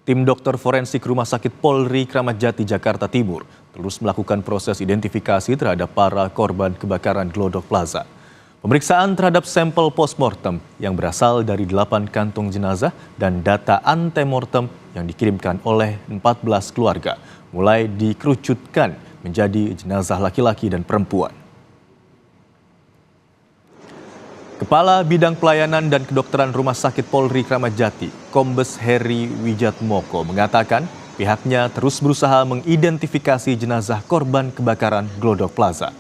Tim dokter forensik Rumah Sakit Polri Kramat Jati, Jakarta Timur terus melakukan proses identifikasi terhadap para korban kebakaran Glodok Plaza. Pemeriksaan terhadap sampel postmortem yang berasal dari 8 kantung jenazah dan data antemortem yang dikirimkan oleh 14 keluarga mulai dikerucutkan menjadi jenazah laki-laki dan perempuan. Kepala Bidang Pelayanan dan Kedokteran Rumah Sakit Polri Kramat Jati, Kombes Heri Wijatmoko mengatakan pihaknya terus berusaha mengidentifikasi jenazah korban kebakaran Glodok Plaza.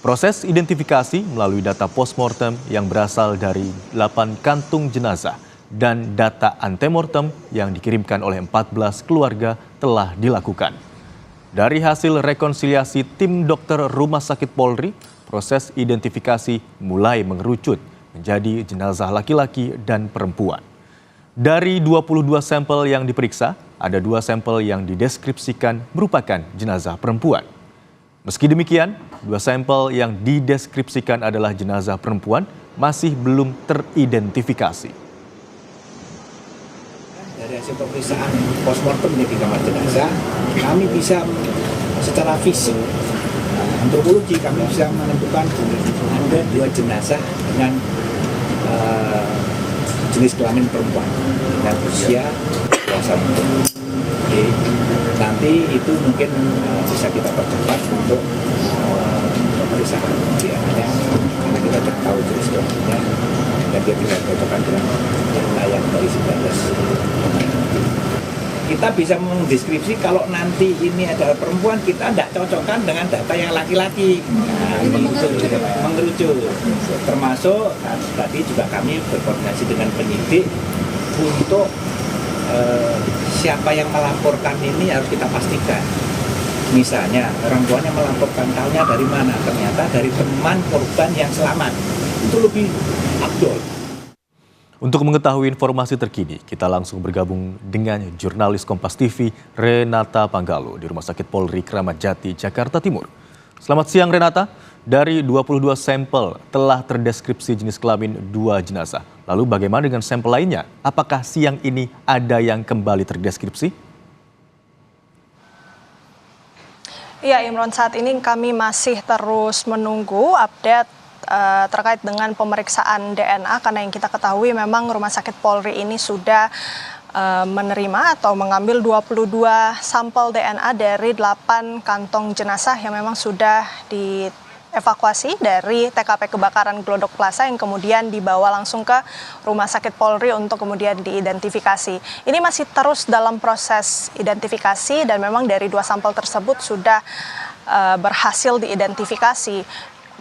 Proses identifikasi melalui data postmortem yang berasal dari 8 kantung jenazah dan data antemortem yang dikirimkan oleh 14 keluarga telah dilakukan. Dari hasil rekonsiliasi tim dokter Rumah Sakit Polri, proses identifikasi mulai mengerucut menjadi jenazah laki-laki dan perempuan. Dari 22 sampel yang diperiksa, ada 2 sampel yang dideskripsikan merupakan jenazah perempuan. Meski demikian, 2 sampel yang dideskripsikan adalah jenazah perempuan masih belum teridentifikasi. Dari hasil pemeriksaan postmortem di kamar jenazah, kami bisa secara fisik, antropologi kami bisa menentukan ada 2 jenazah dengan jenis kelamin perempuan dengan usia dewasa. Jadi nanti itu mungkin bisa kita percepat untuk pemeriksaan DNA-nya karena kita sudah tahu jenis kelaminnya dan dia tidak cocokkan dengan yang dari 19. Kita bisa mendeskripsi kalau nanti ini adalah perempuan, kita tidak cocokkan dengan data yang laki-laki. Nah, mengerucut. Termasuk tadi juga kami berkoordinasi dengan penyidik untuk siapa yang melaporkan ini harus kita pastikan. Misalnya orang tuanya melaporkan, tahunya dari mana? Ternyata dari teman korban yang selamat. Itu lebih afdol. Untuk mengetahui informasi terkini, kita langsung bergabung dengan jurnalis Kompas TV Renata Panggalo di Rumah Sakit Polri Kramat Jati, Jakarta Timur. Selamat siang Renata, dari 22 sampel telah terdeskripsi jenis kelamin 2 jenazah. Lalu bagaimana dengan sampel lainnya? Apakah siang ini ada yang kembali terdeskripsi? Ya Imron, saat ini kami masih terus menunggu update terkait dengan pemeriksaan DNA karena yang kita ketahui memang Rumah Sakit Polri ini sudah menerima atau mengambil 22 sampel DNA dari 8 kantong jenazah yang memang sudah dievakuasi dari TKP kebakaran Glodok Plaza yang kemudian dibawa langsung ke Rumah Sakit Polri untuk kemudian diidentifikasi. Ini masih terus dalam proses identifikasi dan memang dari 2 sampel tersebut sudah berhasil diidentifikasi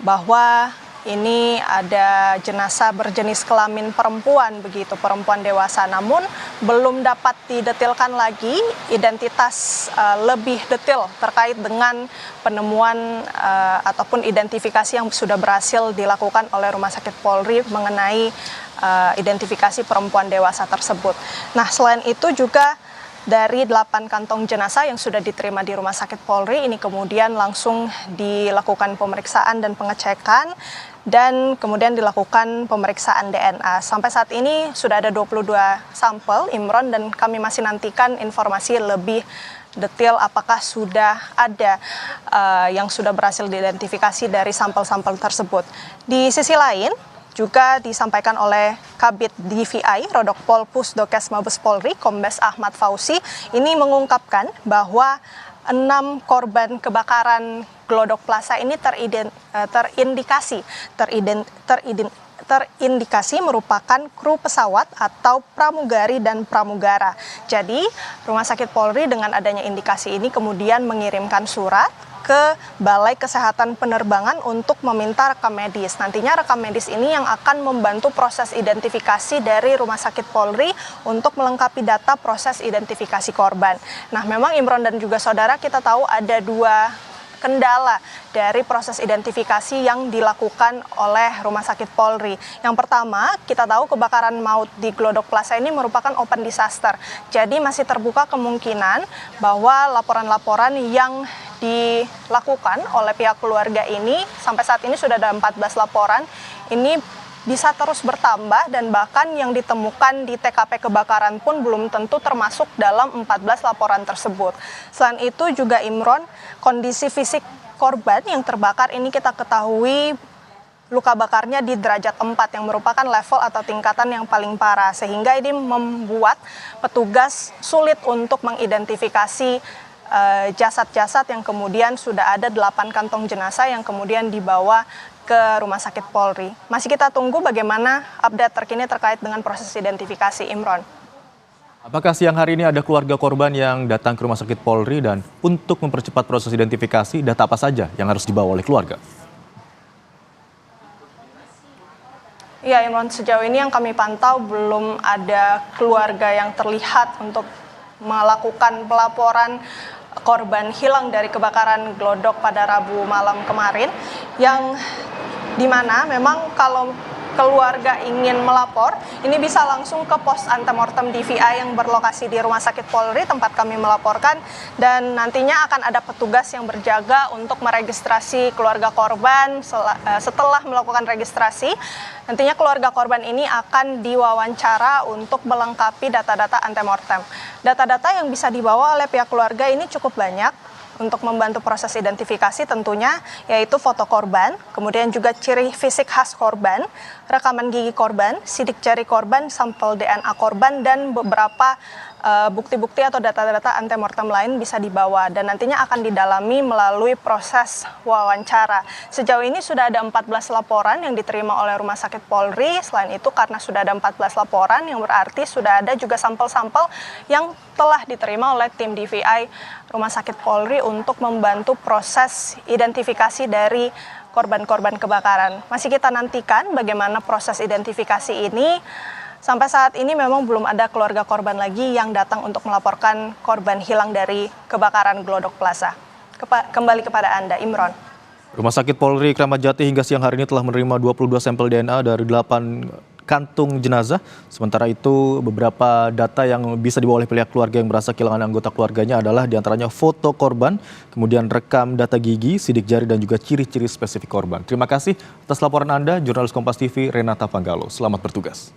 bahwa ini ada jenazah berjenis kelamin perempuan, begitu, perempuan dewasa. Namun belum dapat didetilkan lagi identitas lebih detail terkait dengan penemuan ataupun identifikasi yang sudah berhasil dilakukan oleh Rumah Sakit Polri mengenai identifikasi perempuan dewasa tersebut. Nah, selain itu juga dari 8 kantong jenazah yang sudah diterima di Rumah Sakit Polri ini kemudian langsung dilakukan pemeriksaan dan pengecekan dan kemudian dilakukan pemeriksaan DNA. Sampai saat ini sudah ada 22 sampel, Imron, dan kami masih nantikan informasi lebih detail apakah sudah ada yang sudah berhasil diidentifikasi dari sampel-sampel tersebut. Di sisi lain, juga disampaikan oleh Kabid DVI Rodokpol Pusdokes Mabes Polri Kombes Ahmad Fauzi ini mengungkapkan bahwa 6 korban kebakaran Glodok Plaza ini terindikasi merupakan kru pesawat atau pramugari dan pramugara. Jadi Rumah Sakit Polri dengan adanya indikasi ini kemudian mengirimkan surat ke Balai Kesehatan Penerbangan untuk meminta rekam medis. Nantinya rekam medis ini yang akan membantu proses identifikasi dari Rumah Sakit Polri untuk melengkapi data proses identifikasi korban. Nah, memang Imron dan juga saudara, kita tahu ada 2 kendala dari proses identifikasi yang dilakukan oleh Rumah Sakit Polri. Yang pertama, kita tahu kebakaran maut di Glodok Plaza ini merupakan open disaster. Jadi masih terbuka kemungkinan bahwa laporan-laporan yang dilakukan oleh pihak keluarga ini sampai saat ini sudah ada 14 laporan ini bisa terus bertambah dan bahkan yang ditemukan di TKP kebakaran pun belum tentu termasuk dalam 14 laporan tersebut. Selain itu juga Imron, kondisi fisik korban yang terbakar ini kita ketahui luka bakarnya di derajat 4 yang merupakan level atau tingkatan yang paling parah, sehingga ini membuat petugas sulit untuk mengidentifikasi jasad-jasad yang kemudian sudah ada 8 kantong jenazah yang kemudian dibawa ke Rumah Sakit Polri. Masih kita tunggu bagaimana update terkini terkait dengan proses identifikasi, Imron. Apakah siang hari ini ada keluarga korban yang datang ke Rumah Sakit Polri, dan untuk mempercepat proses identifikasi, data apa saja yang harus dibawa oleh keluarga? Ya, Imron, sejauh ini yang kami pantau belum ada keluarga yang terlihat untuk melakukan pelaporan korban hilang dari kebakaran Glodok pada Rabu malam kemarin, yang dimana memang kalau keluarga ingin melapor, ini bisa langsung ke pos antemortem DVI yang berlokasi di Rumah Sakit Polri tempat kami melaporkan, dan nantinya akan ada petugas yang berjaga untuk meregistrasi keluarga korban. Setelah melakukan registrasi, nantinya keluarga korban ini akan diwawancara untuk melengkapi data-data antemortem. Data-data yang bisa dibawa oleh pihak keluarga ini cukup banyak untuk membantu proses identifikasi tentunya, yaitu foto korban, kemudian juga ciri fisik khas korban, rekaman gigi korban, sidik jari korban, sampel DNA korban, dan beberapa bukti-bukti atau data-data antemortem lain bisa dibawa dan nantinya akan didalami melalui proses wawancara. Sejauh ini sudah ada 14 laporan yang diterima oleh Rumah Sakit Polri. Selain itu, karena sudah ada 14 laporan, yang berarti sudah ada juga sampel-sampel yang telah diterima oleh tim DVI Rumah Sakit Polri untuk membantu proses identifikasi dari korban-korban kebakaran. Masih kita nantikan bagaimana proses identifikasi ini. Sampai saat ini memang belum ada keluarga korban lagi yang datang untuk melaporkan korban hilang dari kebakaran Glodok Plaza. Kembali kepada Anda, Imron. Rumah Sakit Polri Kramat Jati hingga siang hari ini telah menerima 22 sampel DNA dari 8 kantung jenazah. Sementara itu, beberapa data yang bisa dibawa oleh pihak keluarga yang merasa kehilangan anggota keluarganya adalah diantaranya foto korban, kemudian rekam data gigi, sidik jari, dan juga ciri-ciri spesifik korban. Terima kasih atas laporan Anda, jurnalis Kompas TV Renata Panggalo. Selamat bertugas.